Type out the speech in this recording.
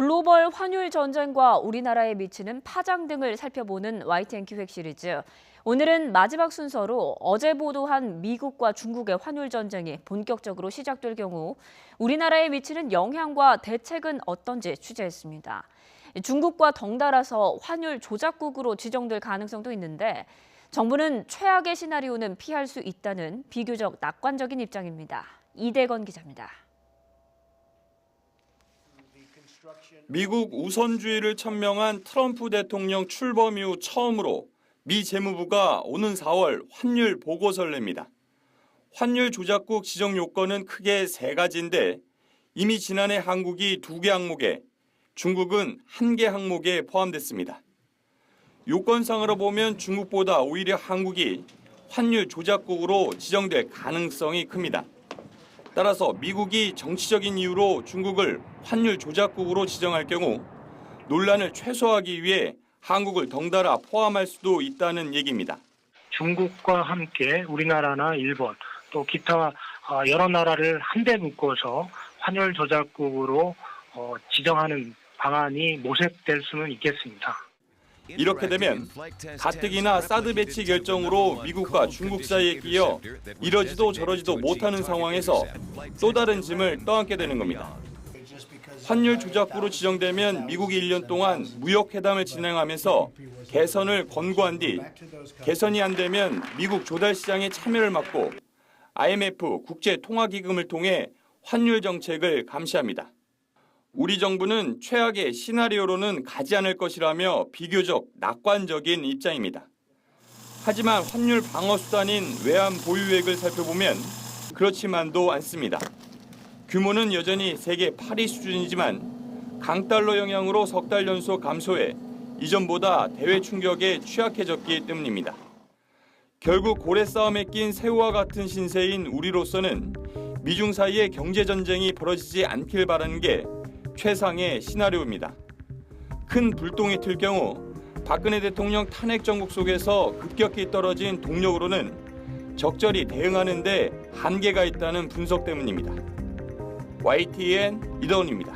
글로벌 환율 전쟁과 우리나라에 미치는 파장 등을 살펴보는 YTN 기획 시리즈. 오늘은 마지막 순서로 어제 보도한 미국과 중국의 환율 전쟁이 본격적으로 시작될 경우 우리나라에 미치는 영향과 대책은 어떤지 취재했습니다. 중국과 덩달아서 환율 조작국으로 지정될 가능성도 있는데 정부는 최악의 시나리오는 피할 수 있다는 비교적 낙관적인 입장입니다. 이대건 기자입니다. 미국 우선주의를 천명한 트럼프 대통령 출범 이후 처음으로 미 재무부가 오는 4월 환율 보고서를 냅니다. 환율 조작국 지정 요건은 크게 3가지인데 이미 지난해 한국이 2개 항목에, 중국은 1개 항목에 포함됐습니다. 요건상으로 보면 중국보다 오히려 한국이 환율 조작국으로 지정될 가능성이 큽니다. 따라서 미국이 정치적인 이유로 중국을 환율 조작국으로 지정할 경우 논란을 최소화하기 위해 한국을 덩달아 포함할 수도 있다는 얘기입니다. 중국과 함께 우리나라나 일본 또 기타 여러 나라를 한데 묶어서 환율 조작국으로 지정하는 방안이 모색될 수는 있겠습니다. 이렇게 되면 가뜩이나 사드 배치 결정으로 미국과 중국 사이에 끼어 이러지도 저러지도 못하는 상황에서 또 다른 짐을 떠안게 되는 겁니다. 환율 조작국으로 지정되면 미국이 1년 동안 무역회담을 진행하면서 개선을 권고한 뒤 개선이 안 되면 미국 조달 시장에 참여를 막고 IMF 국제통화기금을 통해 환율 정책을 감시합니다. 우리 정부는 최악의 시나리오로는 가지 않을 것이라며 비교적 낙관적인 입장입니다. 하지만 환율 방어 수단인 외환 보유액을 살펴보면 그렇지만도 않습니다. 규모는 여전히 세계 8위 수준이지만 강달러 영향으로 석 달 연속 감소해 이전보다 대외 충격에 취약해졌기 때문입니다. 결국 고래 싸움에 낀 새우와 같은 신세인 우리로서는 미중 사이의 경제전쟁이 벌어지지 않길 바라는 게 최상의 시나리오입니다. 큰 불똥이 튈 경우 박근혜 대통령 탄핵 정국 속에서 급격히 떨어진 동력으로는 적절히 대응하는 데 한계가 있다는 분석 때문입니다. YTN 이더훈입니다.